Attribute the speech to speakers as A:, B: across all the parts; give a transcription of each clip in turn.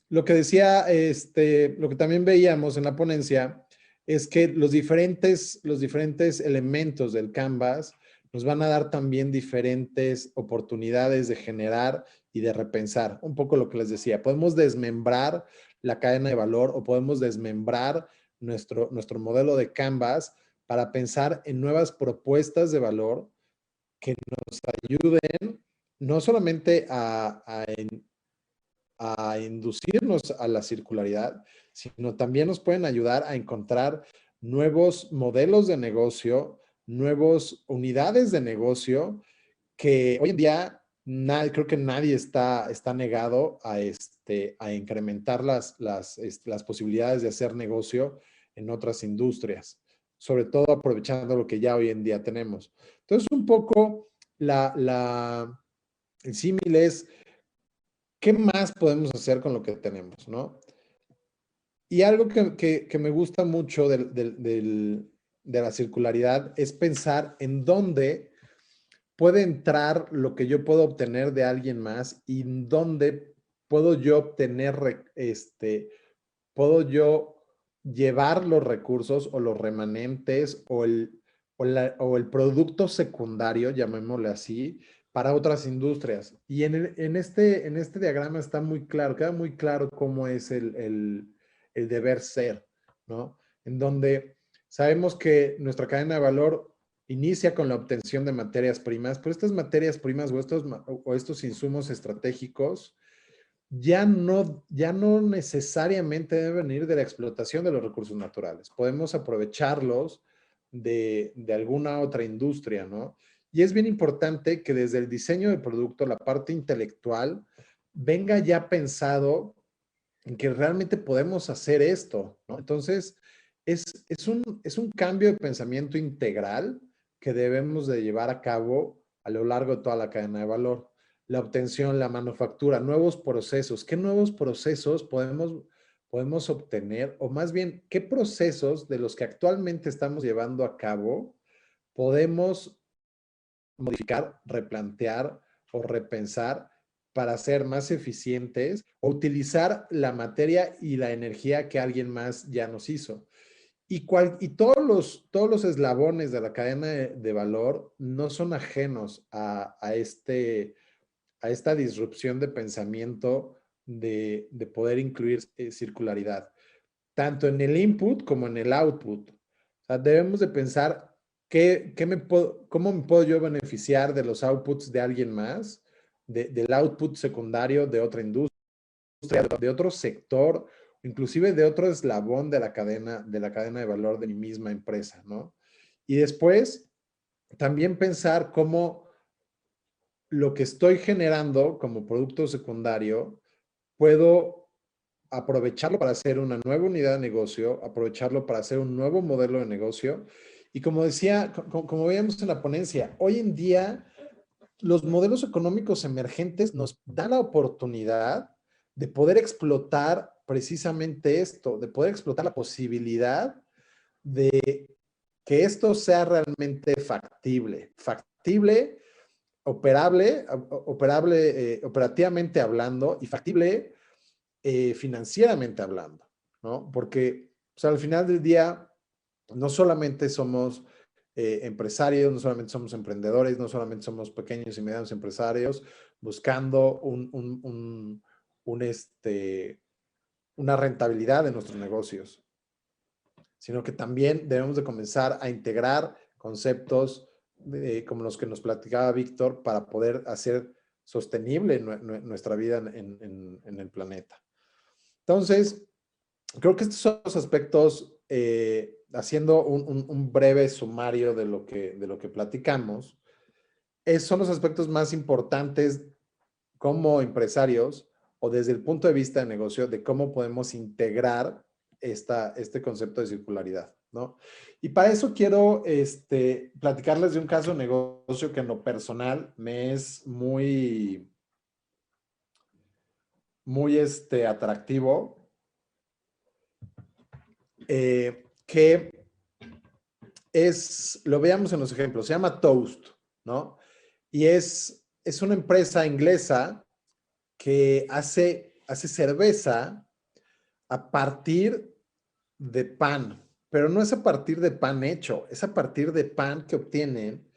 A: Lo que decía, lo que también veíamos en la ponencia es que los diferentes elementos del Canvas nos van a dar también diferentes oportunidades de generar y de repensar. Un poco lo que les decía, podemos desmembrar la cadena de valor o podemos desmembrar nuestro modelo de Canvas para pensar en nuevas propuestas de valor que nos ayuden no solamente a inducirnos a la circularidad, sino también nos pueden ayudar a encontrar nuevos modelos de negocio, nuevas unidades de negocio que hoy en día creo que nadie está negado a incrementar las posibilidades de hacer negocio en otras industrias, sobre todo aprovechando lo que ya hoy en día tenemos. Entonces, un poco el símil es ¿qué más podemos hacer con lo que tenemos, no? Y algo que me gusta mucho de la circularidad es pensar en dónde puede entrar lo que yo puedo obtener de alguien más y en dónde puedo yo obtener, puedo yo llevar los recursos o los remanentes o el producto secundario, llamémosle así, para otras industrias. Y en este diagrama está muy claro, queda muy claro cómo es el deber ser, ¿no? En donde sabemos que nuestra cadena de valor inicia con la obtención de materias primas, pero estas materias primas o estos insumos estratégicos ya no necesariamente deben venir de la explotación de los recursos naturales. Podemos aprovecharlos de alguna otra industria, ¿no? Y es bien importante que desde el diseño del producto, la parte intelectual, venga ya pensado en que realmente podemos hacer esto, ¿no? Entonces, es un cambio de pensamiento integral que debemos de llevar a cabo a lo largo de toda la cadena de valor. La obtención, la manufactura, nuevos procesos. ¿Qué nuevos procesos podemos obtener? O más bien, ¿qué procesos de los que actualmente estamos llevando a cabo podemos modificar, replantear o repensar para ser más eficientes o utilizar la materia y la energía que alguien más ya nos hizo? Y todos los eslabones de la cadena de valor no son ajenos a esta disrupción de pensamiento de poder incluir circularidad, tanto en el input como en el output. O sea, debemos de pensar cómo me puedo yo beneficiar de los outputs de alguien más, del output secundario de otra industria, de otro sector, inclusive de otro eslabón de la cadena de valor de mi misma empresa, ¿no? Y después, también pensar cómo lo que estoy generando como producto secundario, puedo aprovecharlo para hacer una nueva unidad de negocio, aprovecharlo para hacer un nuevo modelo de negocio. Y como decía, como veíamos en la ponencia, hoy en día los modelos económicos emergentes nos dan la oportunidad de poder explotar precisamente esto, de poder explotar la posibilidad de que esto sea realmente factible, operativamente hablando y factible financieramente hablando, ¿no? Porque o sea, al final del día no solamente somos empresarios, no solamente somos emprendedores, no solamente somos pequeños y medianos empresarios buscando una rentabilidad de nuestros negocios, sino que también debemos de comenzar a integrar conceptos como los que nos platicaba Víctor para poder hacer sostenible nuestra vida en el planeta. Entonces, creo que estos son los aspectos, haciendo un breve sumario de lo que platicamos, son los aspectos más importantes como empresarios o desde el punto de vista de negocio de cómo podemos integrar este concepto de circularidad, ¿no? Y para eso quiero platicarles de un caso de negocio que en lo personal me es muy atractivo, que lo veamos en los ejemplos, se llama Toast, ¿no? Y es una empresa inglesa que hace hace cerveza a partir de pan, pero no es a partir de pan hecho, es a partir de pan que obtienen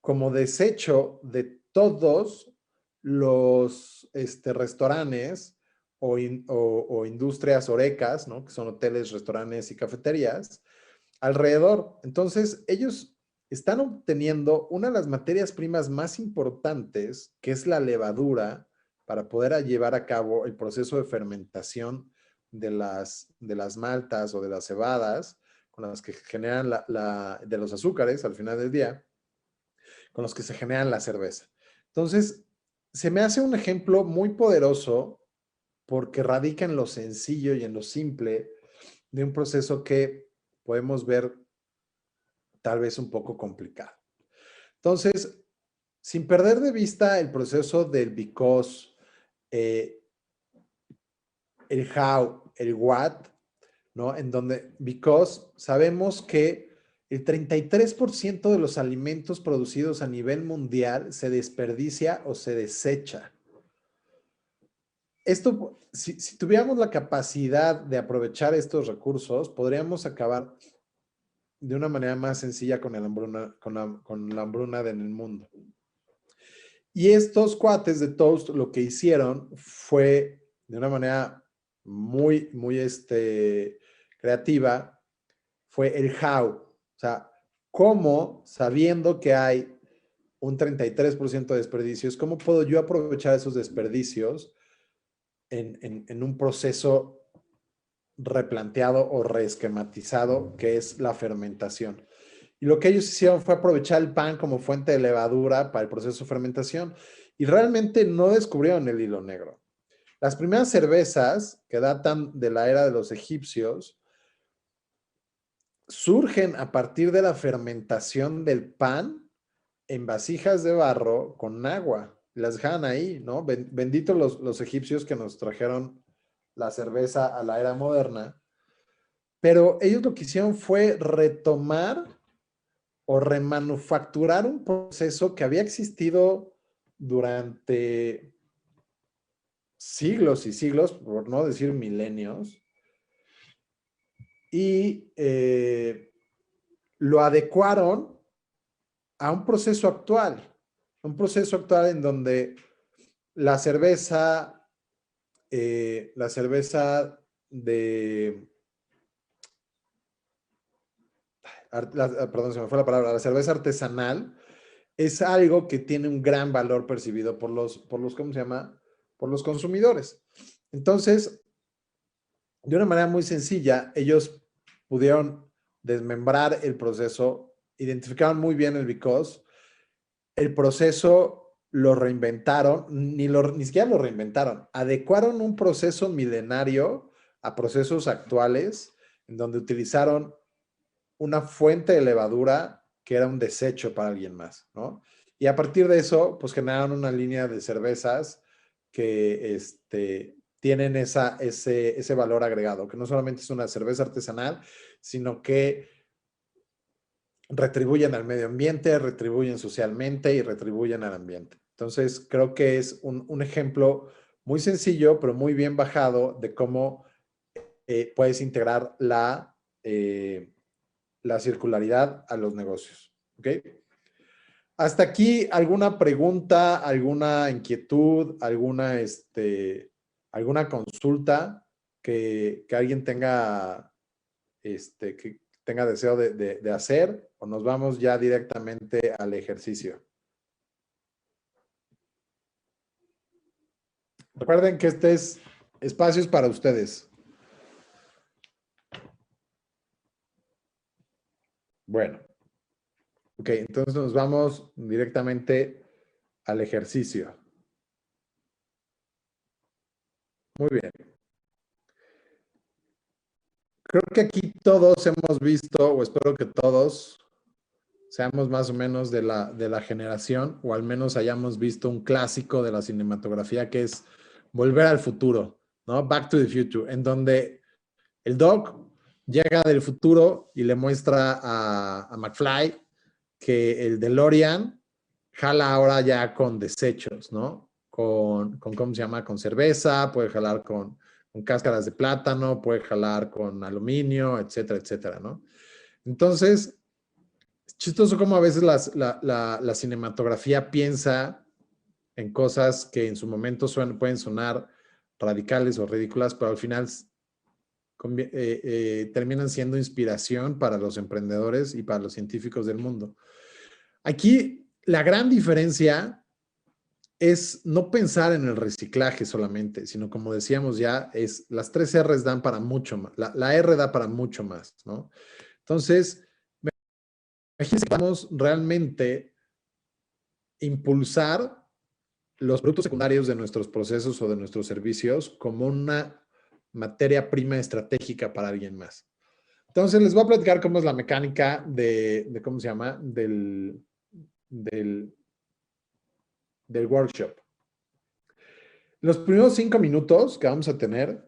A: como desecho de todos los restaurantes o industrias orecas, ¿no? Que son hoteles, restaurantes y cafeterías alrededor. Entonces, ellos están obteniendo una de las materias primas más importantes, que es la levadura, para poder llevar a cabo el proceso de fermentación de las maltas o de las cebadas, con las que generan de los azúcares al final del día, con los que se generan la cerveza. Entonces, se me hace un ejemplo muy poderoso porque radica en lo sencillo y en lo simple de un proceso que podemos ver tal vez un poco complicado. Entonces, sin perder de vista el proceso del because, el how, el what, ¿no? En donde because sabemos que el 33% de los alimentos producidos a nivel mundial se desperdicia o se desecha. Esto, si tuviéramos la capacidad de aprovechar estos recursos, podríamos acabar de una manera más sencilla con la hambruna en el mundo. Y estos cuates de Toast lo que hicieron fue, de una manera muy creativa, fue el how. O sea, cómo, sabiendo que hay un 33% de desperdicios, ¿cómo puedo yo aprovechar esos desperdicios en un proceso replanteado o reesquematizado, que es la fermentación? Y lo que ellos hicieron fue aprovechar el pan como fuente de levadura para el proceso de fermentación. Y realmente no descubrieron el hilo negro. Las primeras cervezas, que datan de la era de los egipcios, surgen a partir de la fermentación del pan en vasijas de barro con agua. Las dejaban ahí, ¿no? Benditos los egipcios que nos trajeron la cerveza a la era moderna. Pero ellos lo que hicieron fue retomar o remanufacturar un proceso que había existido durante siglos y siglos, por no decir milenios, y lo adecuaron a un proceso actual en donde la cerveza de perdón, se me fue la palabra, la cerveza artesanal es algo que tiene un gran valor percibido por los ¿cómo se llama? Por los consumidores. Entonces, de una manera muy sencilla, ellos pudieron desmembrar el proceso, identificaron muy bien el because, el proceso lo reinventaron, ni siquiera lo reinventaron, adecuaron un proceso milenario a procesos actuales, en donde utilizaron una fuente de levadura que era un desecho para alguien más, ¿no? Y a partir de eso, pues generaron una línea de cervezas que tienen ese valor agregado, que no solamente es una cerveza artesanal, sino que retribuyen al medio ambiente, retribuyen socialmente y retribuyen al ambiente. Entonces, creo que es un ejemplo muy sencillo, pero muy bien bajado de cómo puedes integrar la circularidad a los negocios. ¿Ok? Hasta aquí, ¿alguna pregunta, alguna inquietud, alguna consulta que alguien tenga, que tenga deseo de hacer, o nos vamos ya directamente al ejercicio? Recuerden que este es espacios para ustedes. Bueno. Ok, entonces nos vamos directamente al ejercicio. Muy bien. Creo que aquí todos hemos visto, o espero que todos seamos más o menos de la generación, o al menos hayamos visto un clásico de la cinematografía, que es Volver al Futuro, ¿no? Back to the Future, en donde el Doc llega del futuro y le muestra a McFly que el DeLorean jala ahora ya con desechos, ¿no? ¿cómo se llama? Con cerveza, puede jalar con cáscaras de plátano, puede jalar con aluminio, etcétera, etcétera, ¿no? Entonces, es chistoso cómo a veces la cinematografía piensa en cosas que en su momento pueden sonar radicales o ridículas, pero al final terminan siendo inspiración para los emprendedores y para los científicos del mundo. Aquí la gran diferencia es no pensar en el reciclaje solamente, sino como decíamos ya, las 3 R's dan para mucho más, la R da para mucho más, ¿no? Entonces, imagínense que vamos realmente impulsar los productos secundarios de nuestros procesos o de nuestros servicios como una materia prima estratégica para alguien más. Entonces, les voy a platicar cómo es la mecánica ¿cómo se llama? Del workshop. Los primeros 5 minutos que vamos a tener,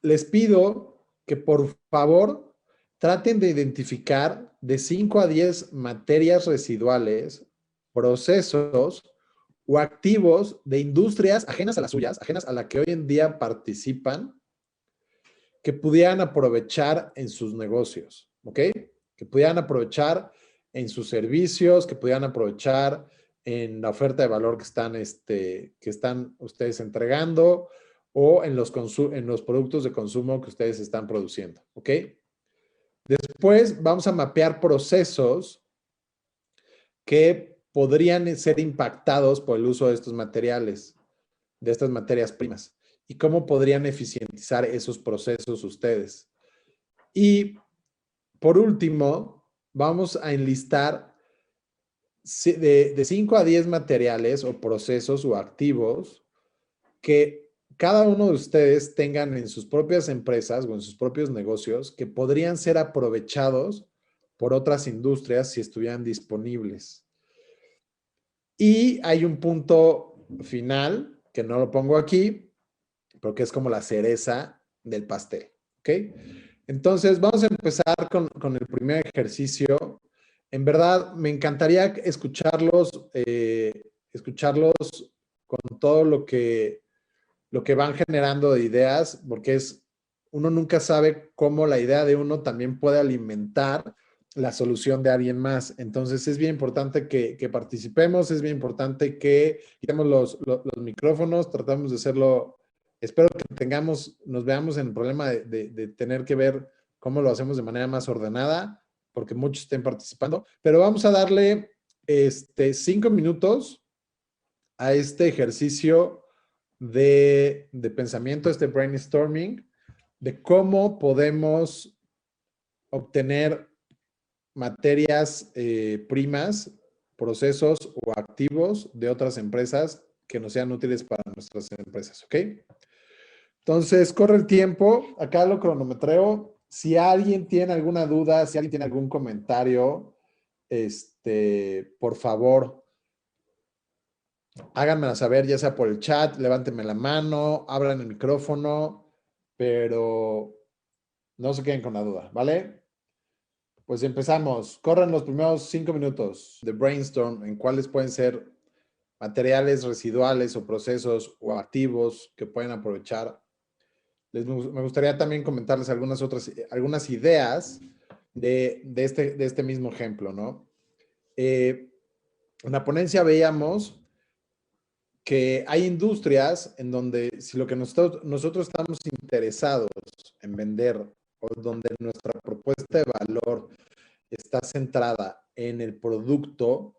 A: les pido que por favor traten de identificar de 5 a 10 materias residuales, procesos o activos de industrias ajenas a las suyas, ajenas a la que hoy en día participan, que pudieran aprovechar en sus negocios, ¿ok? Que pudieran aprovechar en sus servicios, que pudieran aprovechar en la oferta de valor que están ustedes entregando o en los productos de consumo que ustedes están produciendo, ¿ok? Después vamos a mapear procesos que podrían ser impactados por el uso de estos materiales, de estas materias primas, y cómo podrían eficientizar esos procesos ustedes. Y por último, vamos a enlistar de 5 a 10 materiales o procesos o activos que cada uno de ustedes tengan en sus propias empresas o en sus propios negocios que podrían ser aprovechados por otras industrias si estuvieran disponibles. Y hay un punto final, que no lo pongo aquí, porque es como la cereza del pastel, ¿ok? Entonces, vamos a empezar con el primer ejercicio. En verdad, me encantaría escucharlos con todo lo que van generando de ideas, porque uno nunca sabe cómo la idea de uno también puede alimentar la solución de alguien más. Entonces es bien importante que participemos, es bien importante que quitemos los micrófonos, tratamos de hacerlo, espero que nos veamos en el problema de tener que ver cómo lo hacemos de manera más ordenada, porque muchos estén participando, pero vamos a darle 5 minutos a este ejercicio de pensamiento, este brainstorming, de cómo podemos obtener materias primas, procesos o activos de otras empresas que nos sean útiles para nuestras empresas, ¿ok? Entonces, corre el tiempo, acá lo cronometreo. Si alguien tiene alguna duda, si alguien tiene algún comentario, por favor, háganmela saber, ya sea por el chat, levántenme la mano, abran el micrófono, pero no se queden con la duda, ¿vale? Pues empezamos. Corren los primeros 5 minutos de brainstorm en cuáles pueden ser materiales residuales o procesos o activos que pueden aprovechar. Me gustaría también comentarles algunas ideas de este mismo ejemplo, ¿no? En la ponencia veíamos que hay industrias en donde si lo que nosotros estamos interesados en vender o donde nuestra propuesta de valor está centrada en el producto,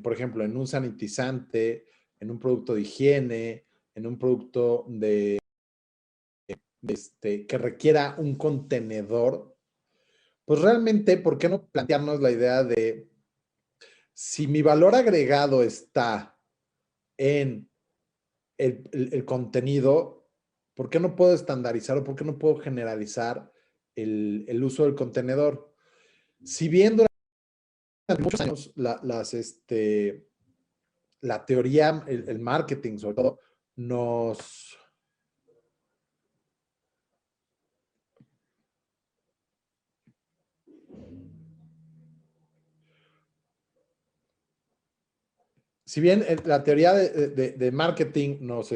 A: por ejemplo, en un sanitizante, en un producto de higiene, en un producto que requiera un contenedor, pues realmente, ¿por qué no plantearnos la idea de si mi valor agregado está en el contenido, ¿por qué no puedo estandarizar o por qué no puedo generalizar el uso del contenedor? Si bien durante muchos años la teoría, el marketing sobre todo, nos... si bien la teoría de marketing nos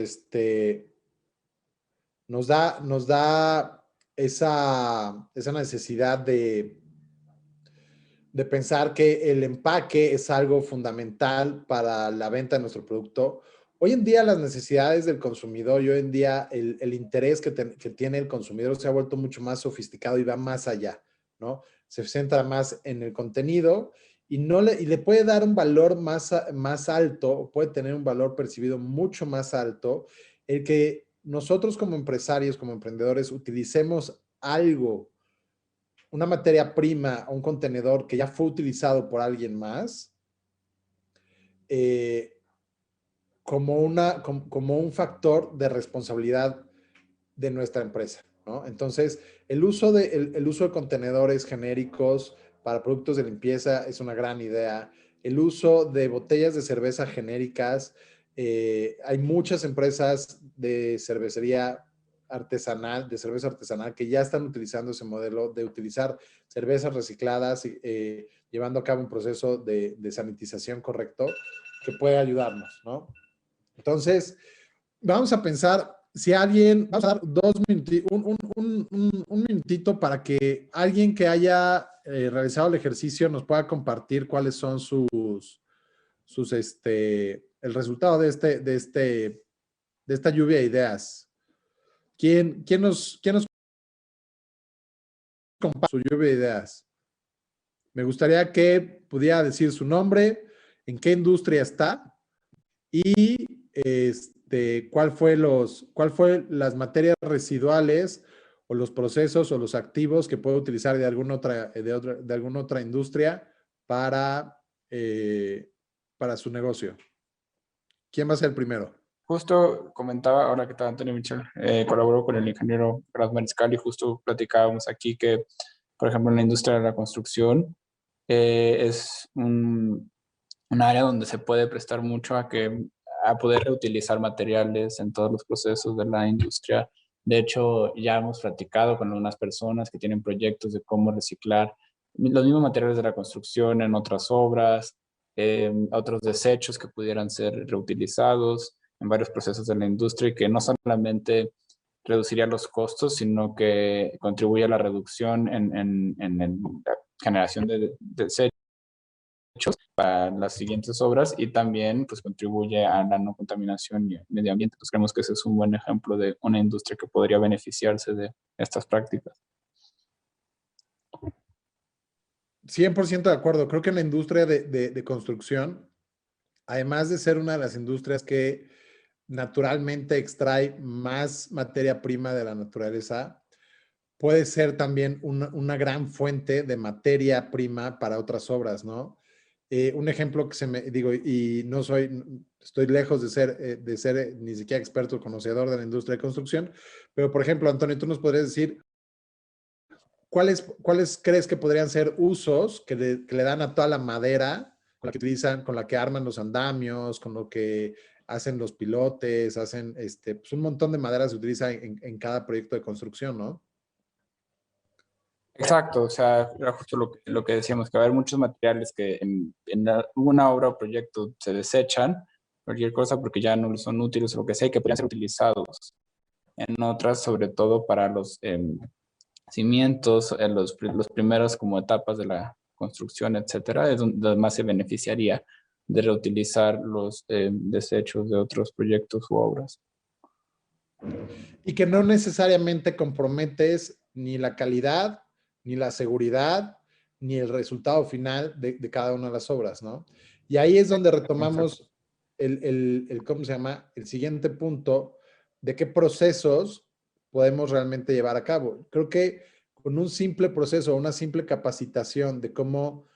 A: da esa necesidad de pensar que el empaque es algo fundamental para la venta de nuestro producto. Hoy en día las necesidades del consumidor y hoy en día el interés que tiene el consumidor se ha vuelto mucho más sofisticado y va más allá, ¿no? Se centra más en el contenido y le puede dar un valor más alto, puede tener un valor percibido mucho más alto, el que nosotros como empresarios, como emprendedores, utilicemos algo, una materia prima o un contenedor que ya fue utilizado por alguien más, eh, como un factor de responsabilidad de nuestra empresa, ¿no? Entonces, el uso de contenedores genéricos para productos de limpieza es una gran idea. El uso de botellas de cerveza genéricas, hay muchas empresas de cervecería artesanal, de cerveza artesanal, que ya están utilizando ese modelo de utilizar cervezas recicladas, llevando a cabo un proceso de sanitización correcto que puede ayudarnos, ¿no? Entonces, vamos a pensar, si alguien, vamos a dar un minutito para que alguien que haya realizado el ejercicio nos pueda compartir cuáles son el resultado de esta lluvia de ideas. ¿Quién nos comparte su lluvia de ideas? Me gustaría que pudiera decir su nombre, en qué industria está y cuál fue las materias residuales o los procesos o los activos que puede utilizar de alguna otra industria para, para su negocio. ¿Quién va a ser el primero?
B: Justo comentaba ahora que estaba Antonio Michel, colaboró con el ingeniero Brad Mariscal y justo platicábamos aquí que, por ejemplo, en la industria de la construcción es un área donde se puede prestar mucho a poder reutilizar materiales en todos los procesos de la industria. De hecho, ya hemos platicado con algunas personas que tienen proyectos de cómo reciclar los mismos materiales de la construcción en otras obras, otros desechos que pudieran ser reutilizados en varios procesos de la industria y que no solamente reduciría los costos, sino que contribuye a la reducción en la generación de desechos para las siguientes obras y también pues contribuye a la no contaminación y el medio ambiente. Pues creemos que ese es un buen ejemplo de una industria que podría beneficiarse de estas prácticas.
A: 100% de acuerdo. Creo que la industria de construcción, además de ser una de las industrias que naturalmente extrae más materia prima de la naturaleza, puede ser también una gran fuente de materia prima para otras obras, ¿no? Un ejemplo que digo, y no estoy lejos de ser ni siquiera experto o conocedor de la industria de construcción, pero por ejemplo, Antonio, tú nos podrías decir, ¿cuáles crees que podrían ser usos que le dan a toda la madera con la que utilizan, con la que arman los andamios, con lo que hacen los pilotes, hacen pues un montón de madera se utiliza en cada proyecto de construcción, ¿no?
B: Exacto, o sea, era justo lo que decíamos, que va a haber muchos materiales que en una obra o proyecto se desechan, cualquier cosa porque ya no son útiles o lo que sea, y que podrían ser utilizados en otras, sobre todo para los cimientos, en los primeros como etapas de la construcción, etcétera, es donde más se beneficiaría de reutilizar los desechos de otros proyectos u obras.
A: Y que no necesariamente comprometes ni la calidad, ni la seguridad, ni el resultado final de cada una de las obras, ¿no? Y ahí es donde retomamos ¿cómo se llama? El siguiente punto de qué procesos podemos realmente llevar a cabo. Creo que con un simple proceso, una simple capacitación de cómo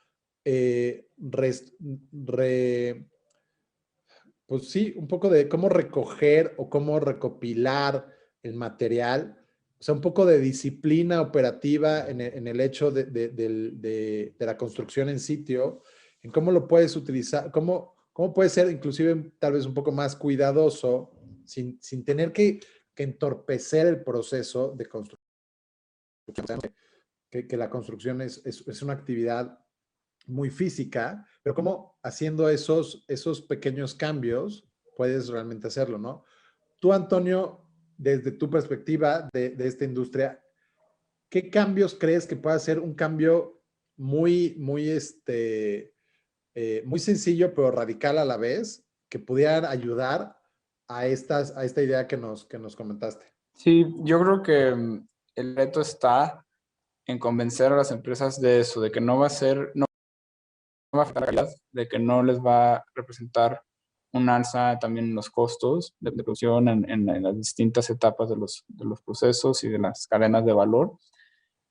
A: pues sí, un poco de cómo recoger o cómo recopilar el material, o sea, un poco de disciplina operativa en el hecho de la construcción en sitio, en cómo lo puedes utilizar, cómo puede ser inclusive tal vez un poco más cuidadoso sin tener que entorpecer el proceso de construcción. Que la construcción es una actividad muy física, pero cómo haciendo esos pequeños cambios puedes realmente hacerlo, ¿no? Tú, Antonio, desde tu perspectiva de esta industria, ¿qué cambios crees que pueda ser un cambio muy sencillo, pero radical a la vez, que pudieran ayudar a esta idea que nos comentaste?
B: Sí, yo creo que el reto está en convencer a las empresas de eso, de que no va a ser, no va a afectar la calidad, de que no les va a representar un alza también en los costos de producción en las distintas etapas de los procesos y de las cadenas de valor,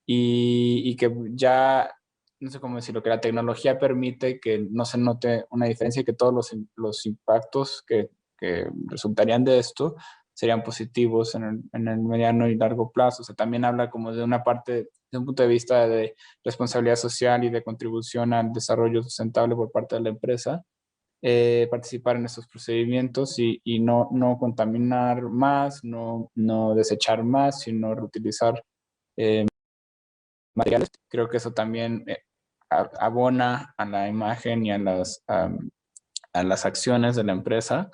B: y que ya, no sé cómo decirlo, que la tecnología permite que no se note una diferencia y que todos los impactos que resultarían de esto serían positivos en el mediano y largo plazo. O sea, también habla como de una parte, de un punto de vista de responsabilidad social y de contribución al desarrollo sustentable por parte de la empresa, participar en esos procedimientos y no contaminar más, no desechar más, sino reutilizar materiales. Creo que eso también abona a la imagen y a las acciones de la empresa.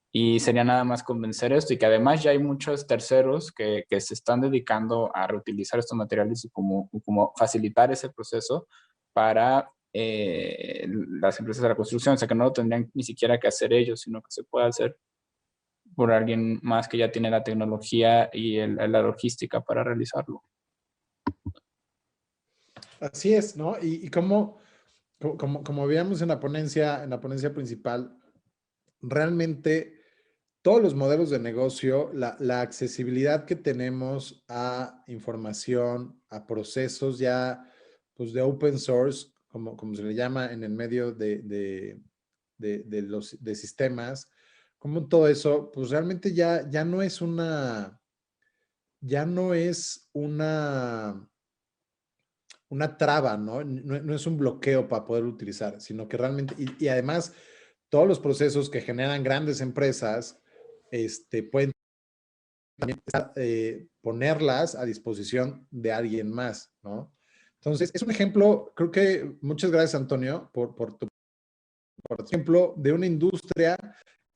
B: Y sería nada más convencer esto y que además ya hay muchos terceros que se están dedicando a reutilizar estos materiales y como facilitar ese proceso para las empresas de la construcción. O sea, que no lo tendrían ni siquiera que hacer ellos, sino que se puede hacer por alguien más que ya tiene la tecnología y la logística para realizarlo.
A: Así es, ¿no? Y como veíamos en la ponencia principal, realmente todos los modelos de negocio, la accesibilidad que tenemos a información, a procesos ya, pues de open source, como se le llama en el medio de sistemas, como todo eso, pues realmente ya no es una traba, ¿no? No es un bloqueo para poder utilizar, sino que realmente, y además, todos los procesos que generan grandes empresas, pueden también ponerlas a disposición de alguien más, ¿no? Entonces, es un ejemplo, creo que, muchas gracias, Antonio, por ejemplo, de una industria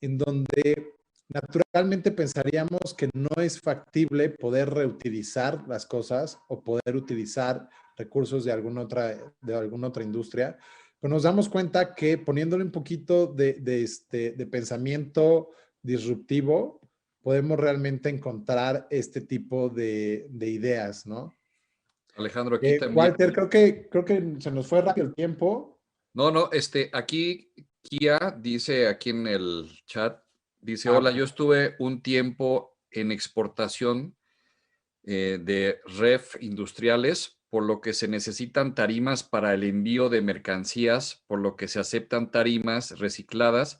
A: en donde naturalmente pensaríamos que no es factible poder reutilizar las cosas o poder utilizar recursos de alguna otra industria, pero nos damos cuenta que poniéndole un poquito de pensamiento disruptivo, podemos realmente encontrar este tipo de ideas, ¿no?
C: Alejandro, aquí también.
A: Walter, creo que se nos fue rápido el tiempo.
C: No, no, aquí Kia dice aquí en el chat, dice, hola, yo estuve un tiempo en exportación de ref industriales, por lo que se necesitan tarimas para el envío de mercancías, por lo que se aceptan tarimas recicladas,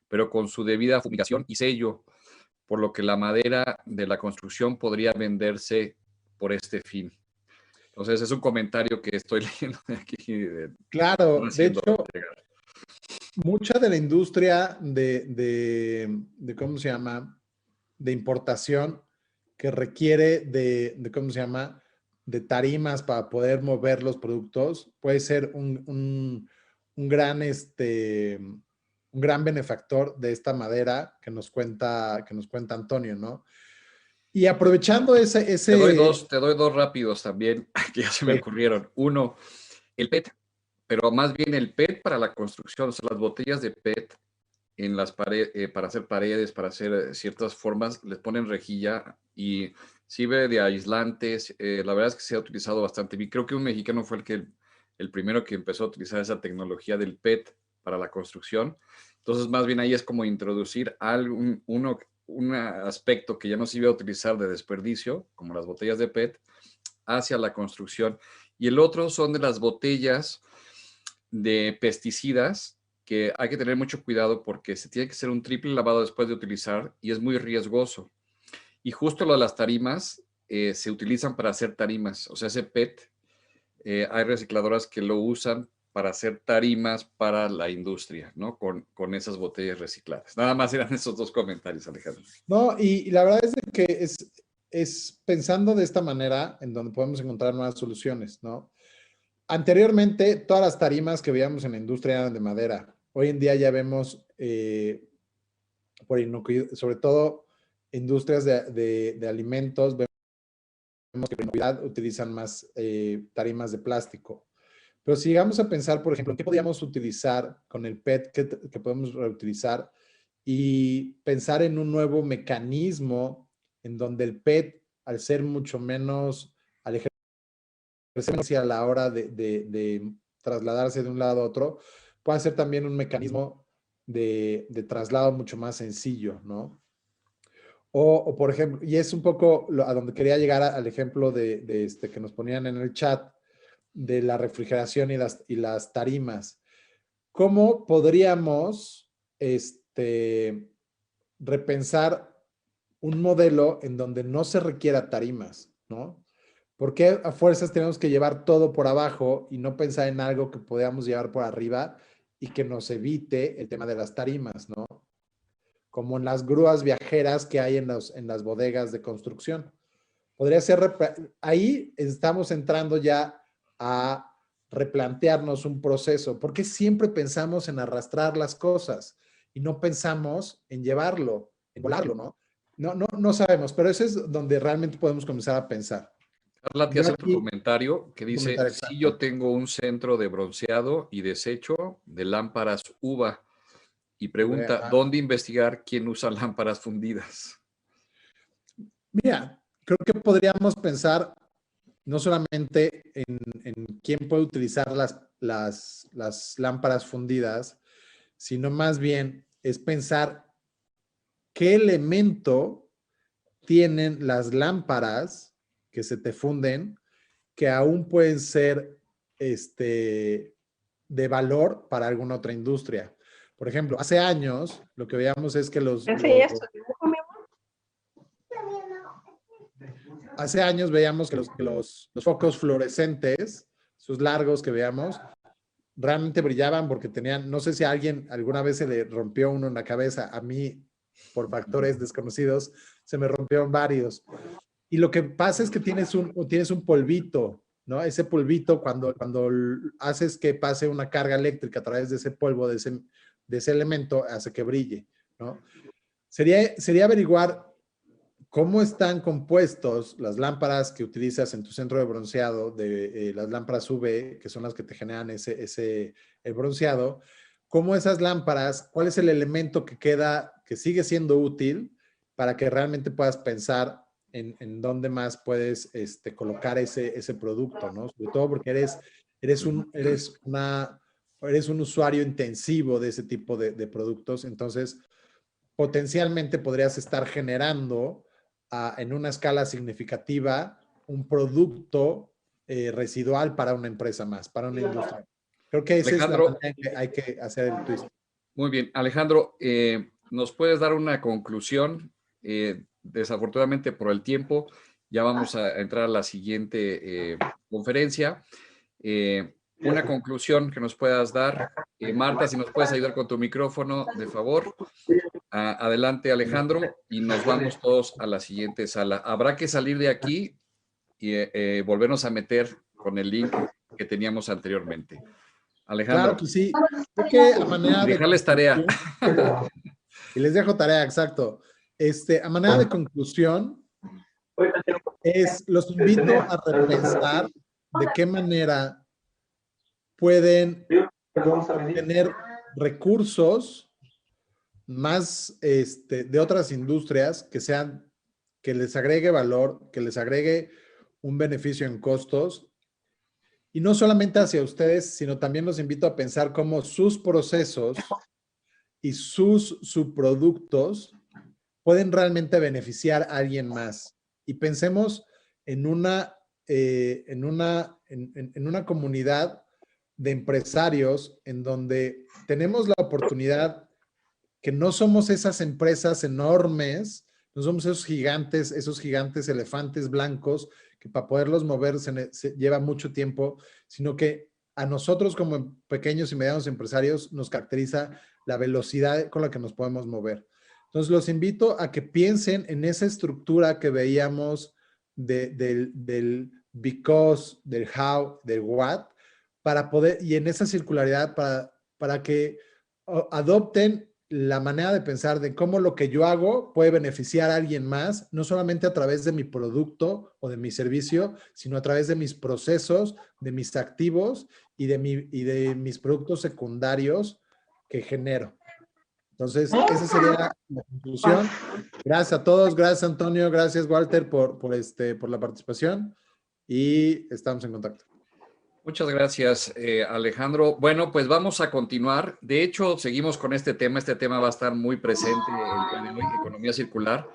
C: pero con su debida fumigación y sello, por lo que la madera de la construcción podría venderse por este fin. Entonces, es un comentario que estoy leyendo de aquí.
A: Claro, de hecho, mucha de la industria de ¿cómo se llama? De importación que requiere ¿cómo se llama? De tarimas para poder mover los productos, puede ser un gran benefactor de esta madera que nos cuenta Antonio, ¿no? Y aprovechando
C: Te doy dos rápidos también, que ya se me ocurrieron. Uno, el PET, pero más bien el PET para la construcción, o sea, las botellas de PET en las paredes, para hacer paredes, para hacer ciertas formas, les ponen rejilla y sirve de aislantes. La verdad es que se ha utilizado bastante. Y creo que un mexicano fue el primero que empezó a utilizar esa tecnología del PET para la construcción. Entonces, más bien ahí es como introducir un aspecto que ya no se iba a utilizar de desperdicio, como las botellas de PET, hacia la construcción. Y el otro son de las botellas de pesticidas, que hay que tener mucho cuidado porque se tiene que hacer un triple lavado después de utilizar y es muy riesgoso. Y justo lo de las tarimas se utilizan para hacer tarimas, o sea, ese PET, hay recicladoras que lo usan para hacer tarimas para la industria, ¿no? Con esas botellas recicladas. Nada más eran esos dos comentarios, Alejandro.
A: No, y la verdad es de que es pensando de esta manera en donde podemos encontrar nuevas soluciones, ¿no? Anteriormente, todas las tarimas que veíamos en la industria eran de madera. Hoy en día ya vemos, sobre todo industrias de alimentos, vemos que por inocuidad utilizan más tarimas de plástico. Pero si llegamos a pensar, por ejemplo, ¿qué podríamos utilizar con el PET que podemos reutilizar? Y pensar en un nuevo mecanismo en donde el PET, al ser mucho menos, al ejercerse a la hora de trasladarse de un lado a otro, puede ser también un mecanismo de traslado mucho más sencillo, ¿no? O, por ejemplo, y es un poco a donde quería llegar al ejemplo que nos ponían en el chat de la refrigeración y las tarimas. ¿Cómo podríamos repensar un modelo en donde no se requiera tarimas, ¿no? ¿Por qué a fuerzas tenemos que llevar todo por abajo y no pensar en algo que podamos llevar por arriba y que nos evite el tema de las tarimas, ¿no? Como en las grúas viajeras que hay en las bodegas de construcción. Podría ser, ahí estamos entrando ya a replantearnos un proceso, porque siempre pensamos en arrastrar las cosas y no pensamos en llevarlo, en volarlo, ¿no? No sabemos, pero eso es donde realmente podemos comenzar a pensar.
C: Carla te hace otro comentario que dice,
A: comentario
C: si yo tengo un centro de bronceado y desecho de lámparas uva y pregunta, ¿dónde investigar quién usa lámparas fundidas?
A: Mira, creo que podríamos pensar no solamente en quién puede utilizar las lámparas fundidas, sino más bien es pensar qué elemento tienen las lámparas que se te funden que aún pueden ser de valor para alguna otra industria. Por ejemplo, hace años lo que veíamos es que hace años veíamos que los focos fluorescentes, sus largos que veíamos, realmente brillaban porque tenían, no sé si a alguien alguna vez se le rompió uno en la cabeza, a mí por factores desconocidos se me rompieron varios. Y lo que pasa es que tienes un polvito, ¿no? Ese polvito cuando haces que pase una carga eléctrica a través de ese polvo, de ese elemento, hace que brille, ¿no? Sería averiguar cómo están compuestos las lámparas que utilizas en tu centro de bronceado, de las lámparas UV, que son las que te generan el bronceado, cómo esas lámparas, cuál es el elemento que sigue siendo útil para que realmente puedas pensar en dónde más puedes colocar ese producto, ¿no? Sobre todo porque eres un usuario intensivo de ese tipo de productos, entonces potencialmente podrías estar generando en una escala significativa un producto residual para una empresa más, para una industria. Creo que esa es la manera en que hay que hacer el twist.
C: Muy bien. Alejandro, ¿nos puedes dar una conclusión? Desafortunadamente por el tiempo, ya vamos a entrar a la siguiente conferencia. Una conclusión que nos puedas dar. Marta, si nos puedes ayudar con tu micrófono, de favor. Adelante, Alejandro, y nos vamos todos a la siguiente sala. Habrá que salir de aquí y volvernos a meter con el link que teníamos anteriormente. Alejandro.
A: Claro que sí. Creo que a manera de
C: dejarles tarea.
A: Y les dejo tarea, exacto. A manera de conclusión, los invito a repensar de qué manera pueden tener recursos más de otras industrias que les agregue valor, que les agregue un beneficio en costos. Y no solamente hacia ustedes, sino también los invito a pensar cómo sus procesos y sus subproductos pueden realmente beneficiar a alguien más. Y pensemos en una comunidad de empresarios en donde tenemos la oportunidad que no somos esas empresas enormes, no somos esos gigantes elefantes blancos que para poderlos mover se lleva mucho tiempo, sino que a nosotros como pequeños y medianos empresarios nos caracteriza la velocidad con la que nos podemos mover. Entonces los invito a que piensen en esa estructura que veíamos del because, del how, del what, para poder, y en esa circularidad, para que adopten la manera de pensar de cómo lo que yo hago puede beneficiar a alguien más, no solamente a través de mi producto o de mi servicio, sino a través de mis procesos, de mis activos y de mis productos secundarios que genero. Entonces, esa sería la conclusión. Gracias a todos, gracias Antonio, gracias Walter por la participación y estamos en contacto.
C: Muchas gracias, Alejandro. Bueno, pues vamos a continuar. De hecho, seguimos con este tema. Este tema va a estar muy presente el día de hoy, economía circular.